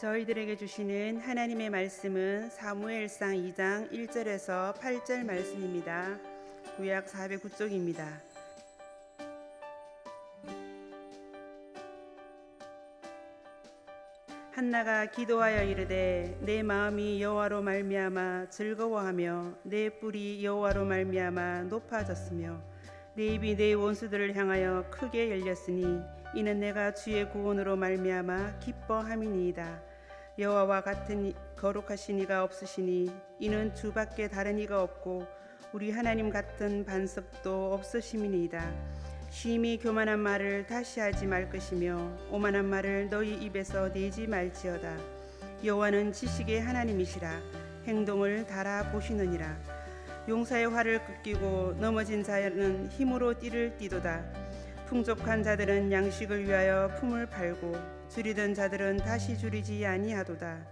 저희들에게 주시는 하나님의 말씀은 사무엘상 2장 1절에서 8절 말씀입니다. 구약 409쪽입니다. 한나가 기도하여 이르되 내 마음이 여호와로 말미암아 즐거워하며 내 뿔이 여호와로 말미암아 높아졌으며 내 입이 내 원수들을 향하여 크게 열렸으니 이는 내가 주의 구원으로 말미암아 기뻐함이니이다. 여호와와 같은 거룩하신 이가 없으시니 이는 주밖에 다른 이가 없고 우리 하나님 같은 반석도 없으심이니이다. 심히 교만한 말을 다시 하지 말 것이며 오만한 말을 너희 입에서 내지 말지어다. 여호와는 지식의 하나님이시라. 행동을 달아 보시느니라. 용사의 활을 꺾이고 넘어진 자는 힘으로 띠를 띠도다. 풍족한 자들은 양식을 위하여 품을 팔고 줄이던 자들은 다시 줄이지 아니하도다.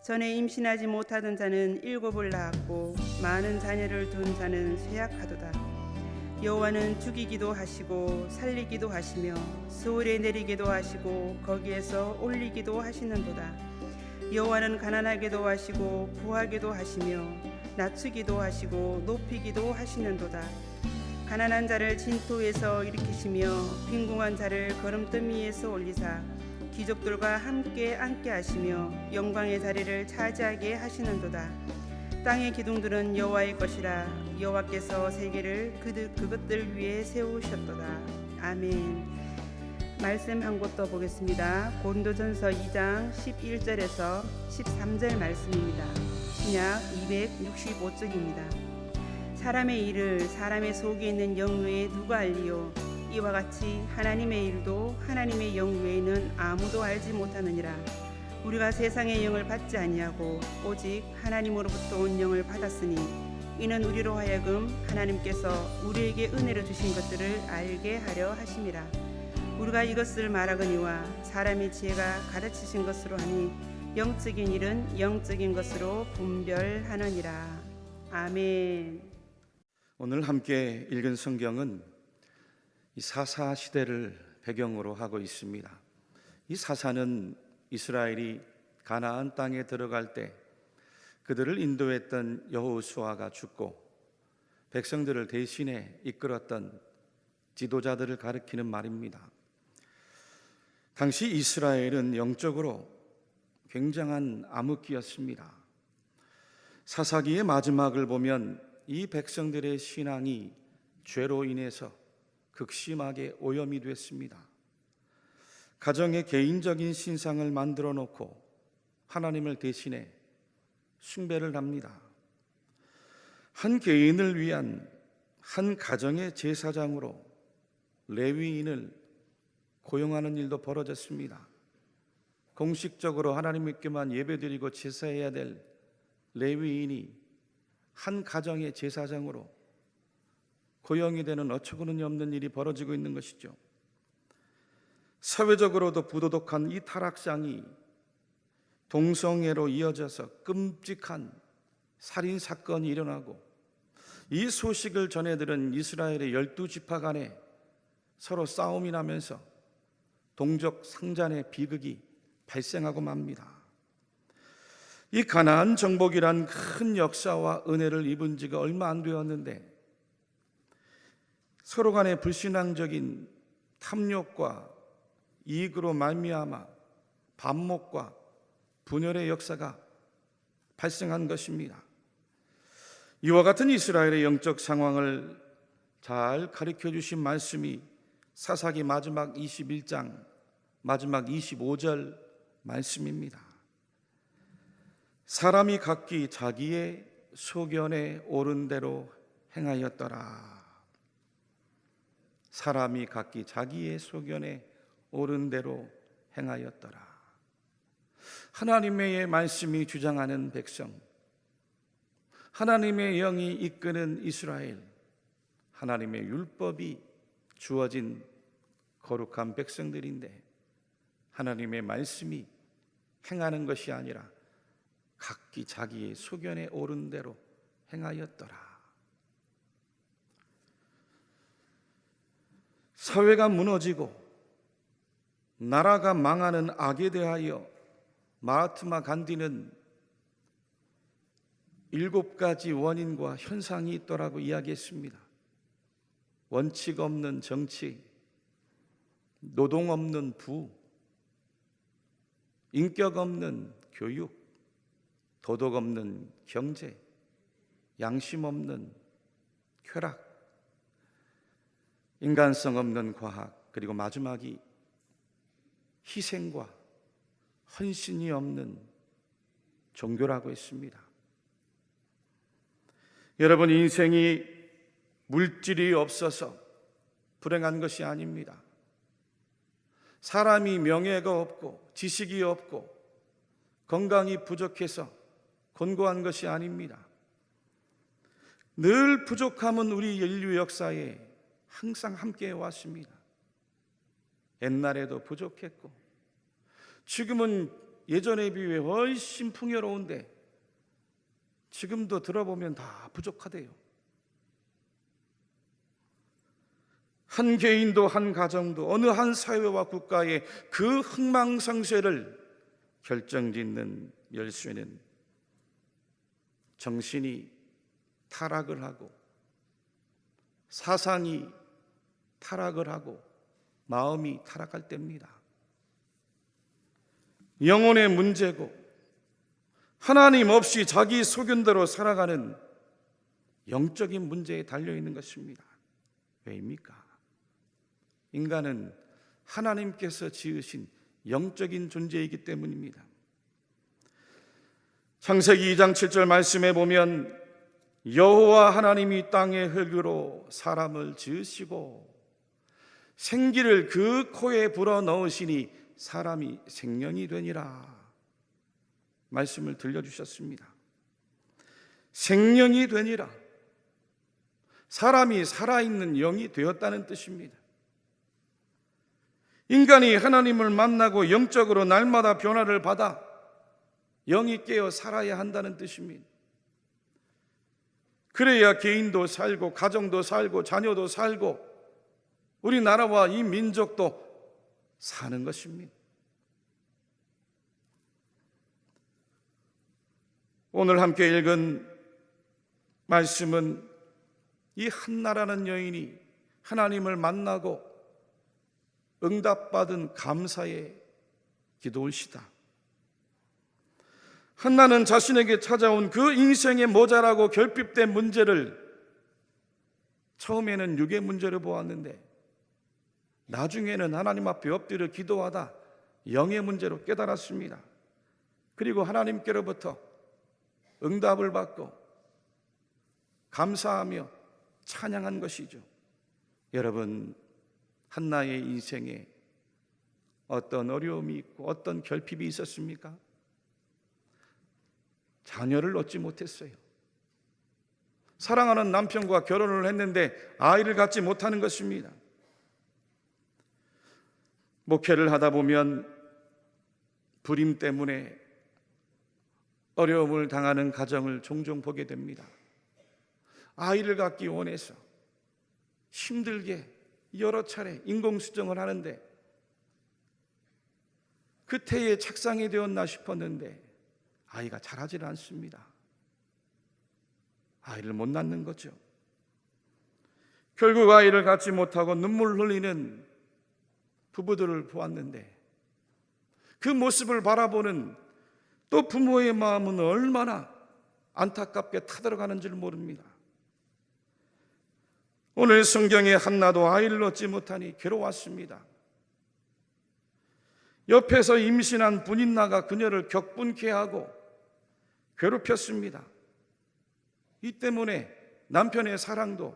전에 임신하지 못하던 자는 7을 낳았고 많은 자녀를 둔 자는 쇠약하도다. 여호와는 죽이기도 하시고 살리기도 하시며 스올에 내리기도 하시고 거기에서 올리기도 하시는도다. 여호와는 가난하게도 하시고 부하게도 하시며 낮추기도 하시고 높이기도 하시는도다. 가난한 자를 진토에서 일으키시며 빈궁한 자를 거름더미에서 올리사 귀족들과 함께 앉게 하시며 영광의 자리를 차지하게 하시는도다. 땅의 기둥들은 여호와의 것이라. 여호와께서 세계를 그것들 위에 세우셨도다. 아멘. 말씀 한 곳 더 보겠습니다. 고린도전서 2장 11절에서 13절 말씀입니다. 신약 265쪽입니다. 사람의 일을 사람의 속에 있는 영 외에 누가 알리요? 이와 같이 하나님의 일도 하나님의 영 외에는 아무도 알지 못하느니라. 우리가 세상의 영을 받지 아니하고 오직 하나님으로부터 온 영을 받았으니 이는 우리로 하여금 하나님께서 우리에게 은혜로 주신 것들을 알게 하려 하심이라. 우리가 이것을 말하거니와 사람의 지혜가 가르치신 것으로 하니 영적인 일은 영적인 것으로 분별하느니라. 아멘. 오늘 함께 읽은 성경은 이 사사 시대를 배경으로 하고 있습니다. 이 사사는 이스라엘이 가나안 땅에 들어갈 때 그들을 인도했던 여호수아가 죽고 백성들을 대신해 이끌었던 지도자들을 가리키는 말입니다. 당시 이스라엘은 영적으로 굉장한 암흑기였습니다. 사사기의 마지막을 보면 이 백성들의 신앙이 죄로 인해서 극심하게 오염이 됐습니다. 가정의 개인적인 신상을 만들어 놓고 하나님을 대신해 숭배를 합니다. 한 개인을 위한 한 가정의 제사장으로 레위인을 고용하는 일도 벌어졌습니다. 공식적으로 하나님께만 예배드리고 제사해야 될 레위인이 한 가정의 제사장으로 고용이 되는 어처구니 없는 일이 벌어지고 있는 것이죠. 사회적으로도 부도덕한 이 타락상이 동성애로 이어져서 끔찍한 살인 사건이 일어나고 이 소식을 전해들은 이스라엘의 12지파 간에 서로 싸움이 나면서 동족 상잔의 비극이 발생하고 맙니다. 이 가나안 정복이란 큰 역사와 은혜를 입은 지가 얼마 안 되었는데 서로 간의 불신앙적인 탐욕과 이익으로 말미암아 반목과 분열의 역사가 발생한 것입니다. 이와 같은 이스라엘의 영적 상황을 잘 가르쳐 주신 말씀이 사사기 마지막 21장 마지막 25절 말씀입니다. 사람이 각기 자기의 소견에 옳은 대로 행하였더라. 사람이 각기 자기의 소견에 옳은 대로 행하였더라. 하나님의 말씀이 주장하는 백성, 하나님의 영이 이끄는 이스라엘, 하나님의 율법이 주어진 거룩한 백성들인데 하나님의 말씀이 행하는 것이 아니라 각기 자기의 소견에 옳은 대로 행하였더라. 사회가 무너지고 나라가 망하는 악에 대하여 마하트마 간디는 7가지 원인과 현상이 있더라고 이야기했습니다. 원칙 없는 정치, 노동 없는 부, 인격 없는 교육, 도덕 없는 경제, 양심 없는 쾌락, 인간성 없는 과학, 그리고 마지막이 희생과 헌신이 없는 종교라고 했습니다. 여러분, 인생이 물질이 없어서 불행한 것이 아닙니다. 사람이 명예가 없고 지식이 없고 건강이 부족해서 곤고한 것이 아닙니다. 늘 부족함은 우리 인류 역사에 항상 함께 왔습니다. 옛날에도 부족했고 지금은 예전에 비해 훨씬 풍요로운데 지금도 들어보면 다 부족하대요. 한 개인도 한 가정도 어느 한 사회와 국가의 그 흥망성쇠를 결정짓는 열쇠는 정신이 타락을 하고 사상이 타락을 하고 마음이 타락할 때입니다. 영혼의 문제고 하나님 없이 자기 소견대로 살아가는 영적인 문제에 달려있는 것입니다. 왜입니까? 인간은 하나님께서 지으신 영적인 존재이기 때문입니다. 창세기 2장 7절 말씀에 보면 여호와 하나님이 땅의 흙으로 사람을 지으시고 생기를 그 코에 불어넣으시니 사람이 생명이 되니라 말씀을 들려주셨습니다. 생명이 되니라, 사람이 살아있는 영이 되었다는 뜻입니다. 인간이 하나님을 만나고 영적으로 날마다 변화를 받아 영이 깨어 살아야 한다는 뜻입니다. 그래야 개인도 살고 가정도 살고 자녀도 살고 우리나라와 이 민족도 사는 것입니다. 오늘 함께 읽은 말씀은 이 한나라는 여인이 하나님을 만나고 응답받은 감사의 기도일시다. 한나는 자신에게 찾아온 그 인생의 모자라고 결핍된 문제를 처음에는 육의 문제로 보았는데 나중에는 하나님 앞에 엎드려 기도하다 영의 문제로 깨달았습니다. 그리고 하나님께로부터 응답을 받고 감사하며 찬양한 것이죠. 여러분, 한나의 인생에 어떤 어려움이 있고 어떤 결핍이 있었습니까? 자녀를 얻지 못했어요. 사랑하는 남편과 결혼을 했는데 아이를 갖지 못하는 것입니다. 목회를 하다 보면 불임 때문에 어려움을 당하는 가정을 종종 보게 됩니다. 아이를 갖기 원해서 힘들게 여러 차례 인공수정을 하는데 그 태에 착상이 되었나 싶었는데 아이가 자라질 않습니다. 아이를 못 낳는 거죠. 결국 아이를 갖지 못하고 눈물 흘리는 부부들을 보았는데 그 모습을 바라보는 또 부모의 마음은 얼마나 안타깝게 타들어가는지를 모릅니다. 오늘 성경에 한나도 아이를 얻지 못하니 괴로웠습니다. 옆에서 임신한 분인나가 그녀를 격분케 하고 괴롭혔습니다. 이 때문에 남편의 사랑도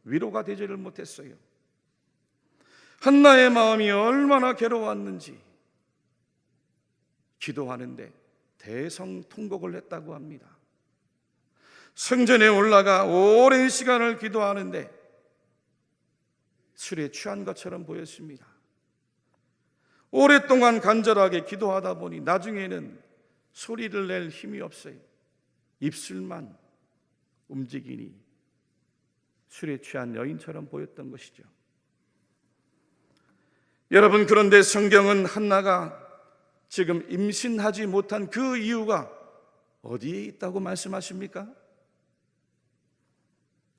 위로가 되지를 못했어요. 한나의 마음이 얼마나 괴로웠는지 기도하는데 대성통곡을 했다고 합니다. 성전에 올라가 오랜 시간을 기도하는데 술에 취한 것처럼 보였습니다. 오랫동안 간절하게 기도하다 보니 나중에는 소리를 낼 힘이 없어요. 입술만 움직이니 술에 취한 여인처럼 보였던 것이죠. 여러분, 그런데 성경은 한나가 지금 임신하지 못한 그 이유가 어디에 있다고 말씀하십니까?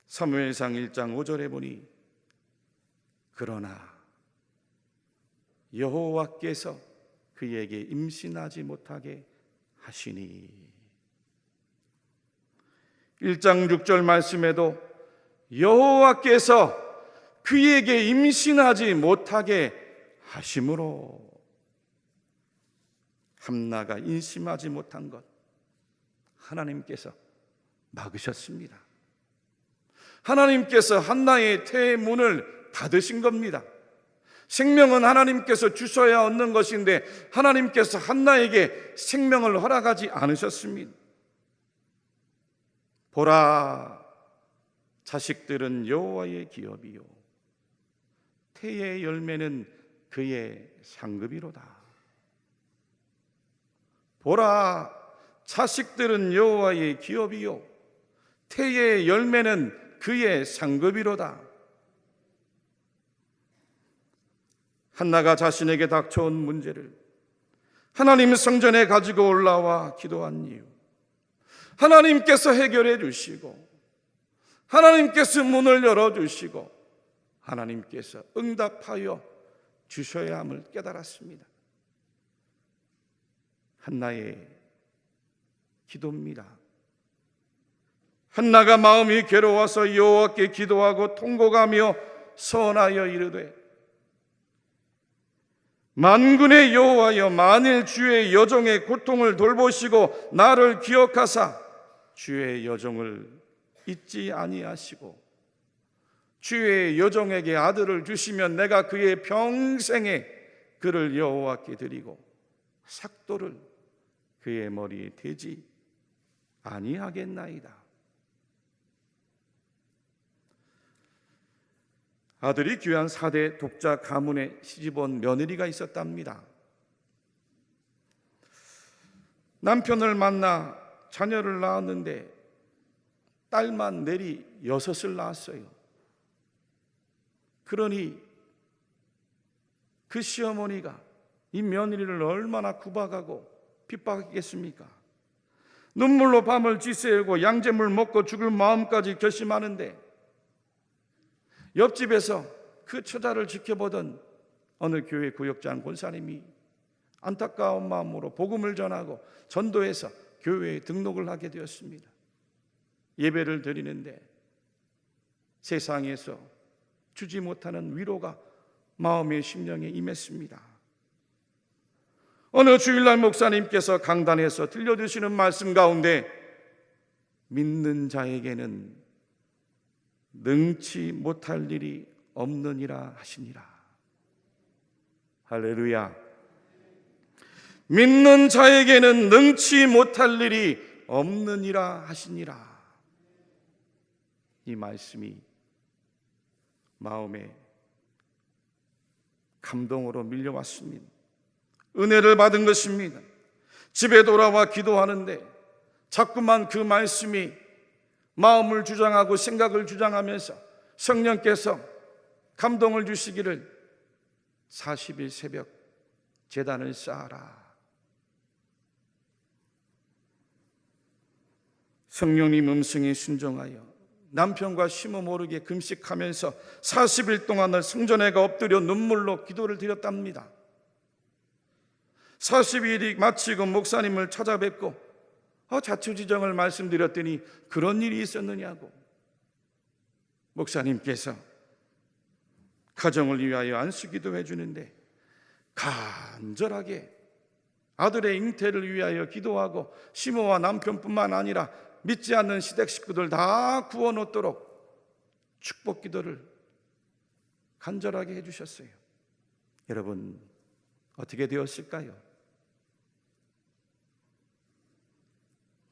사무엘상 1장 5절에 보니 그러나 여호와께서 그에게 임신하지 못하게 하시니. 1장 6절 말씀에도 여호와께서 그에게 임신하지 못하게 하심으로 함나가 임신하지 못한 것 하나님께서 막으셨습니다. 하나님께서 한나의 태의 문을 닫으신 겁니다. 생명은 하나님께서 주셔야 얻는 것인데 하나님께서 한나에게 생명을 허락하지 않으셨습니다. 보라, 자식들은 여호와의 기업이요 태의 열매는 그의 상급이로다. 보라, 자식들은 여호와의 기업이요 태의 열매는 그의 상급이로다. 한나가 자신에게 닥쳐온 문제를 하나님 성전에 가지고 올라와 기도한 이유, 하나님께서 해결해 주시고 하나님께서 문을 열어주시고 하나님께서 응답하여 주셔야 함을 깨달았습니다. 한나의 기도입니다. 한나가 마음이 괴로워서 여호와께 기도하고 통곡하며 서원하여 이르되 만군의 여호와여, 만일 주의 여종의 고통을 돌보시고 나를 기억하사 주의 여종을 잊지 아니하시고 주의 여종에게 아들을 주시면 내가 그의 평생에 그를 여호와께 드리고 삭도를 그의 머리에 대지 아니하겠나이다. 아들이 귀한 4대 독자 가문에 시집온 며느리가 있었답니다. 남편을 만나 자녀를 낳았는데 딸만 내리 6을 낳았어요. 그러니 그 시어머니가 이 며느리를 얼마나 구박하고 핍박했겠습니까? 눈물로 밤을 지새우고 양잿물 먹고 죽을 마음까지 결심하는데 옆집에서 그 처자를 지켜보던 어느 교회 구역장 권사님이 안타까운 마음으로 복음을 전하고 전도해서 교회에 등록을 하게 되었습니다. 예배를 드리는데 세상에서 주지 못하는 위로가 마음의 심령에 임했습니다. 어느 주일날 목사님께서 강단에서 들려주시는 말씀 가운데 믿는 자에게는 능치 못할 일이 없느니라 하시니라. 할렐루야. 믿는 자에게는 능치 못할 일이 없느니라 하시니라. 이 말씀이 마음에 감동으로 밀려왔습니다. 은혜를 받은 것입니다. 집에 돌아와 기도하는데 자꾸만 그 말씀이 마음을 주장하고 생각을 주장하면서 성령께서 감동을 주시기를 40일 새벽 제단을 쌓아라. 성령님 음성에 순종하여 남편과 심호 모르게 금식하면서 40일 동안을 성전에가 엎드려 눈물로 기도를 드렸답니다. 40일이 마치고 목사님을 찾아뵙고 자초지정을 말씀드렸더니 그런 일이 있었느냐고. 목사님께서 가정을 위하여 안수기도 해주는데 간절하게 아들의 잉태를 위하여 기도하고 시모와 남편뿐만 아니라 믿지 않는 시댁 식구들 다 구원받도록 축복 기도를 간절하게 해주셨어요. 여러분 어떻게 되었을까요?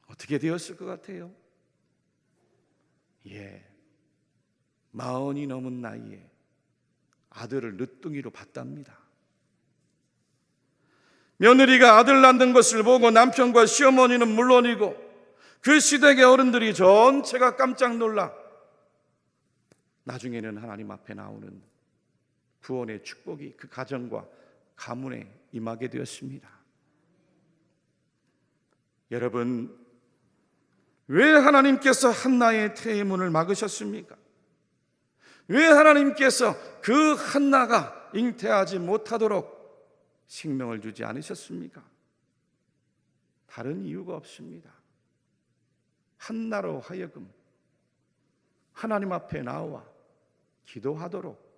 어떻게 되었을 것 같아요? 40이 넘은 나이에 아들을 늦둥이로 봤답니다. 며느리가 아들 낳는 것을 보고 남편과 시어머니는 물론이고 그 시댁의 어른들이 전체가 깜짝 놀라 나중에는 하나님 앞에 나오는 구원의 축복이 그 가정과 가문에 임하게 되었습니다. 여러분, 왜 하나님께서 한나의 태의 문을 막으셨습니까? 왜 하나님께서 그 한나가 잉태하지 못하도록 생명을 주지 않으셨습니까? 다른 이유가 없습니다. 한나로 하여금 하나님 앞에 나와 기도하도록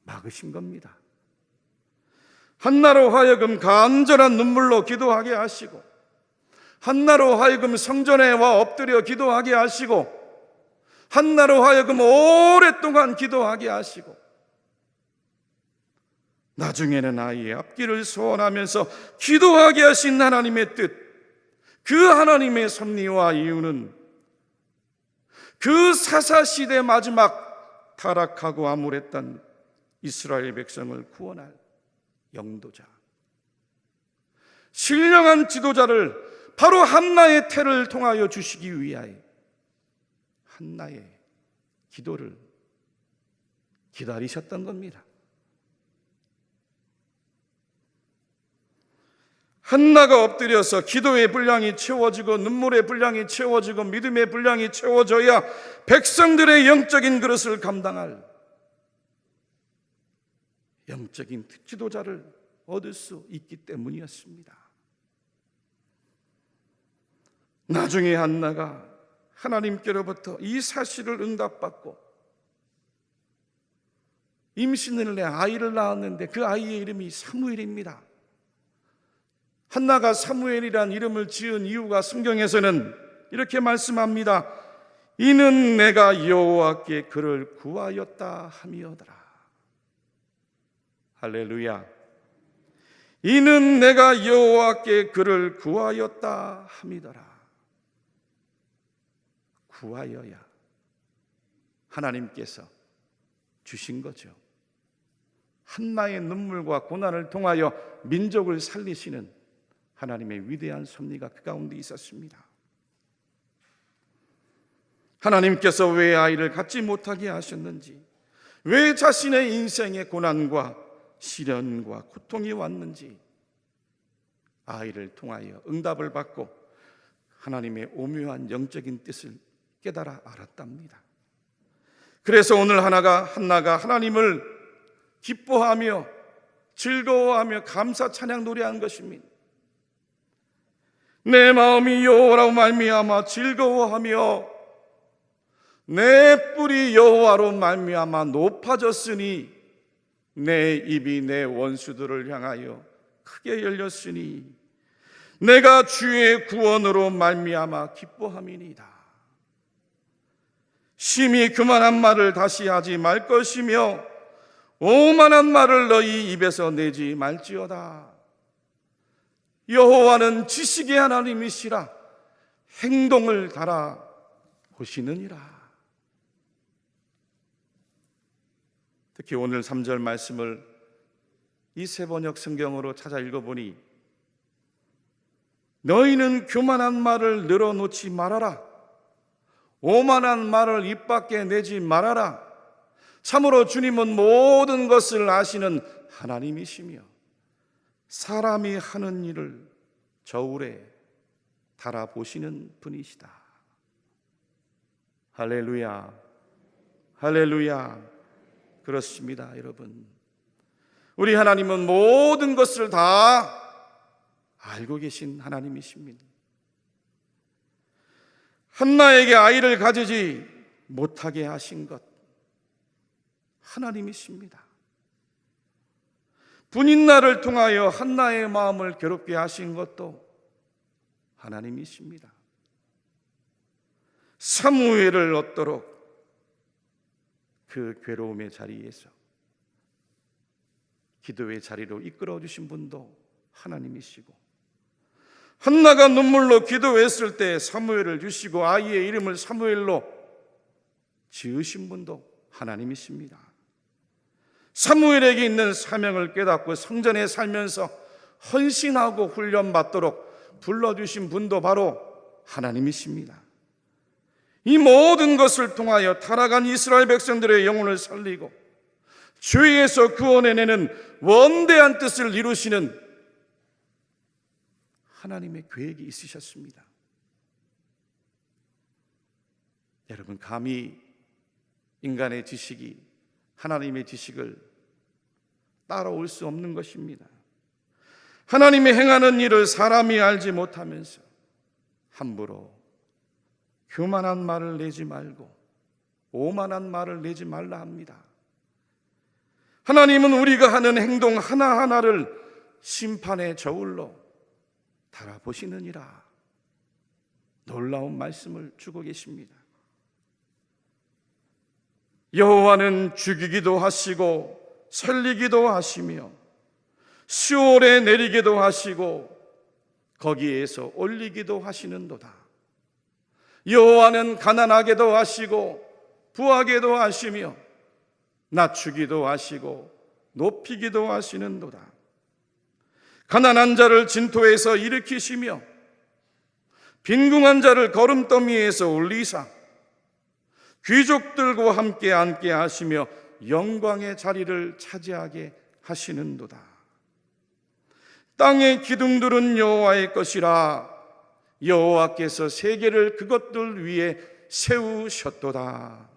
막으신 겁니다. 한나로 하여금 간절한 눈물로 기도하게 하시고, 한나로 하여금 성전에 와 엎드려 기도하게 하시고, 한나로 하여금 오랫동안 기도하게 하시고, 나중에는 아이의 앞길을 소원하면서 기도하게 하신 하나님의 뜻, 그 하나님의 섭리와 이유는 그 사사시대 마지막 타락하고 암울했던 이스라엘 백성을 구원할 영도자, 신령한 지도자를 바로 한나의 태를 통하여 주시기 위하여 한나의 기도를 기다리셨던 겁니다. 한나가 엎드려서 기도의 분량이 채워지고 눈물의 분량이 채워지고 믿음의 분량이 채워져야 백성들의 영적인 그릇을 감당할 영적인 지도자를 얻을 수 있기 때문이었습니다. 나중에 한나가 하나님께로부터 이 사실을 응답받고 임신을 내 아이를 낳았는데 그 아이의 이름이 사무엘입니다. 한나가 사무엘이란 이름을 지은 이유가 성경에서는 이렇게 말씀합니다. 이는 내가 여호와께 그를 구하였다 함이오더라. 할렐루야. 이는 내가 여호와께 그를 구하였다 함이더라. 구하여야 하나님께서 주신 거죠. 한나의 눈물과 고난을 통하여 민족을 살리시는 하나님의 위대한 섭리가 그 가운데 있었습니다. 하나님께서 왜 아이를 갖지 못하게 하셨는지, 왜 자신의 인생에 고난과 시련과 고통이 왔는지 아이를 통하여 응답을 받고 하나님의 오묘한 영적인 뜻을 깨달아 알았답니다. 그래서 오늘 한나가 하나님을 기뻐하며 즐거워하며 감사 찬양 노래한 것입니다. 내 마음이 여호와로 말미암아 즐거워하며 내 뿔이 여호와로 말미암아 높아졌으니 내 입이 내 원수들을 향하여 크게 열렸으니 내가 주의 구원으로 말미암아 기뻐함이니이다. 심히 그만한 말을 다시 하지 말 것이며 오만한 말을 너희 입에서 내지 말지어다. 여호와는 지식의 하나님이시라 행동을 달아 보시느니라. 특히 오늘 3절 말씀을 이 세 번역 성경으로 찾아 읽어보니 너희는 교만한 말을 늘어놓지 말아라. 오만한 말을 입 밖에 내지 말아라. 참으로 주님은 모든 것을 아시는 하나님이시며 사람이 하는 일을 저울에 달아보시는 분이시다. 할렐루야, 할렐루야. 그렇습니다, 여러분. 우리 하나님은 모든 것을 다 알고 계신 하나님이십니다. 한나에게 아이를 가지지 못하게 하신 것 하나님이십니다. 분인날을 통하여 한나의 마음을 괴롭게 하신 것도 하나님이십니다. 사무엘을 얻도록 그 괴로움의 자리에서 기도의 자리로 이끌어 주신 분도 하나님이시고, 한나가 눈물로 기도했을 때 사무엘을 주시고 아이의 이름을 사무엘로 지으신 분도 하나님이십니다. 사무엘에게 있는 사명을 깨닫고 성전에 살면서 헌신하고 훈련받도록 불러주신 분도 바로 하나님이십니다. 이 모든 것을 통하여 타락한 이스라엘 백성들의 영혼을 살리고 죄에서 구원해내는 원대한 뜻을 이루시는 하나님의 계획이 있으셨습니다. 여러분, 감히 인간의 지식이 하나님의 지식을 따라올 수 없는 것입니다. 하나님이 행하는 일을 사람이 알지 못하면서 함부로 교만한 말을 내지 말고 오만한 말을 내지 말라 합니다. 하나님은 우리가 하는 행동 하나하나를 심판의 저울로 달아보시느니라 놀라운 말씀을 주고 계십니다. 여호와는 죽이기도 하시고 살리기도 하시며 시올에 내리기도 하시고 거기에서 올리기도 하시는도다. 여호와는 가난하게도 하시고 부하게도 하시며 낮추기도 하시고 높이기도 하시는도다. 가난한 자를 진토에서 일으키시며 빈궁한 자를 거름더미에서 올리사 귀족들과 함께 앉게 하시며 영광의 자리를 차지하게 하시는도다. 땅의 기둥들은 여호와의 것이라 여호와께서 세계를 그것들 위에 세우셨도다.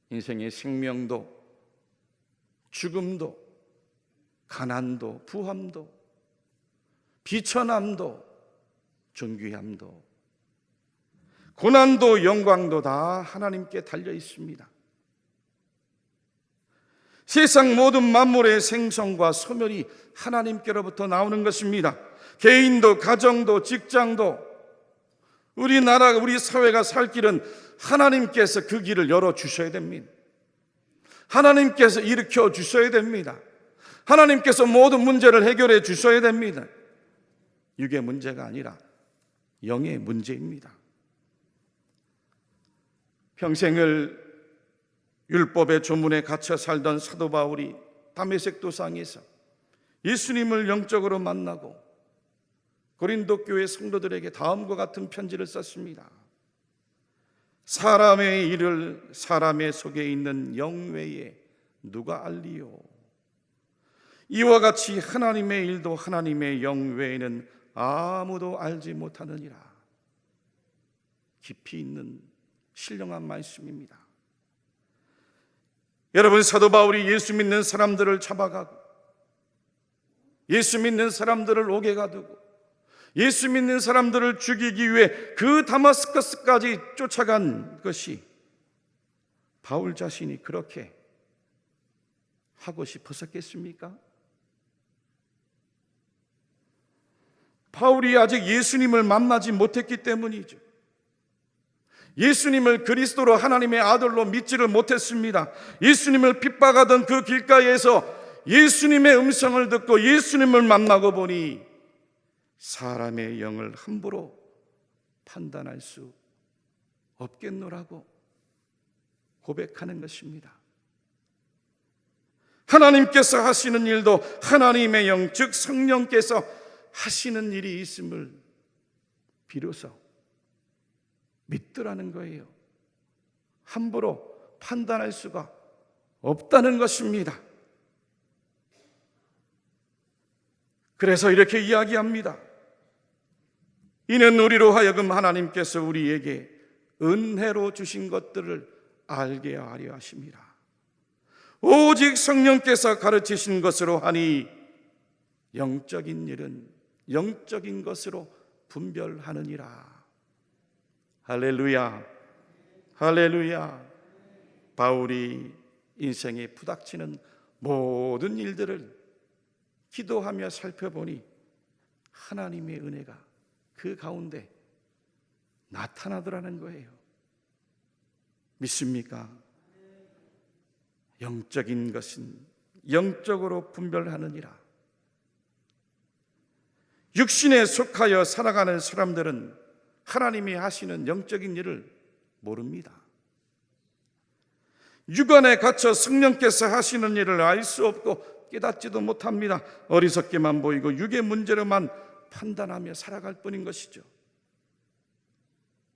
인생의 생명도 죽음도 가난도 부함도 비천함도 존귀함도 고난도 영광도 다 하나님께 달려 있습니다. 세상 모든 만물의 생성과 소멸이 하나님께로부터 나오는 것입니다. 개인도 가정도 직장도 우리나라 우리 사회가 살 길은 하나님께서 그 길을 열어주셔야 됩니다. 하나님께서 일으켜 주셔야 됩니다. 하나님께서 모든 문제를 해결해 주셔야 됩니다. 육의 문제가 아니라 영의 문제입니다. 평생을 율법의 조문에 갇혀 살던 사도 바울이 다메섹 도상에서 예수님을 영적으로 만나고 고린도 교회 성도들에게 다음과 같은 편지를 썼습니다. 사람의 일을 사람의 속에 있는 영 외에 누가 알리요? 이와 같이 하나님의 일도 하나님의 영 외에는 아무도 알지 못하느니라. 깊이 있는 신령한 말씀입니다. 여러분, 사도 바울이 예수 믿는 사람들을 잡아가고 예수 믿는 사람들을 옥에 가두고 예수 믿는 사람들을 죽이기 위해 그 다마스커스까지 쫓아간 것이 바울 자신이 그렇게 하고 싶었었겠습니까? 바울이 아직 예수님을 만나지 못했기 때문이죠. 예수님을 그리스도로 하나님의 아들로 믿지를 못했습니다. 예수님을 핍박하던 그 길가에서 예수님의 음성을 듣고 예수님을 만나고 보니 사람의 영을 함부로 판단할 수 없겠노라고 고백하는 것입니다. 하나님께서 하시는 일도 하나님의 영, 즉 성령께서 하시는 일이 있음을 비로소 믿더라는 거예요. 함부로 판단할 수가 없다는 것입니다. 그래서 이렇게 이야기합니다. 이는 우리로 하여금 하나님께서 우리에게 은혜로 주신 것들을 알게 하려 하심이라. 오직 성령께서 가르치신 것으로 하니 영적인 일은 영적인 것으로 분별하느니라. 할렐루야, 할렐루야. 바울이 인생에 부닥치는 모든 일들을 기도하며 살펴보니 하나님의 은혜가 그 가운데 나타나더라는 거예요. 믿습니까? 영적인 것은 영적으로 분별하느니라. 육신에 속하여 살아가는 사람들은 하나님이 하시는 영적인 일을 모릅니다. 육안에 갇혀 성령께서 하시는 일을 알 수 없고 깨닫지도 못합니다. 어리석게만 보이고 육의 문제로만 판단하며 살아갈 뿐인 것이죠.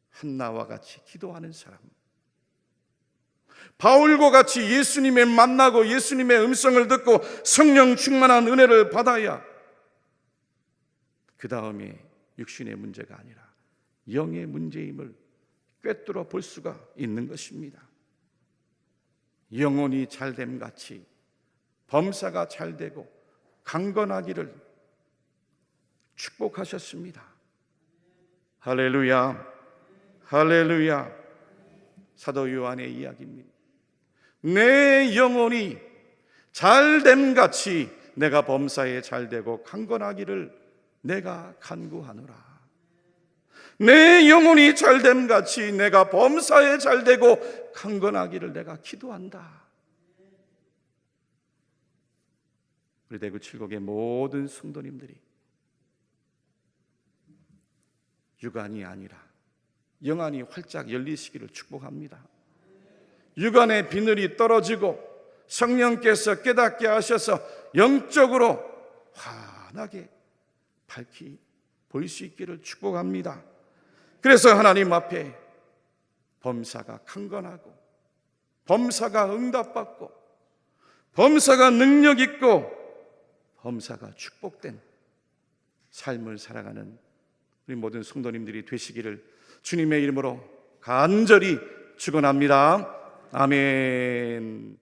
한나와 같이 기도하는 사람, 바울과 같이 예수님을 만나고 예수님의 음성을 듣고 성령 충만한 은혜를 받아야 그 다음에 육신의 문제가 아니라 영의 문제임을 꿰뚫어 볼 수가 있는 것입니다. 영혼이 잘됨 같이 범사가 잘되고 강건하기를 축복하셨습니다. 할렐루야, 할렐루야. 사도 요한의 이야기입니다. 내 영혼이 잘됨 같이 내가 범사에 잘되고 강건하기를 내가 간구하노라. 내 영혼이 잘됨 같이 내가 범사에 잘되고 강건하기를 내가 기도한다. 우리 대구 칠곡의 모든 성도님들이 육안이 아니라 영안이 활짝 열리시기를 축복합니다. 육안의 비늘이 떨어지고 성령께서 깨닫게 하셔서 영적으로 환하게 밝히 보일 수 있기를 축복합니다. 그래서 하나님 앞에 범사가 강건하고 범사가 응답받고 범사가 능력 있고 범사가 축복된 삶을 살아가는 우리 모든 성도님들이 되시기를 주님의 이름으로 간절히 축원합니다. 아멘.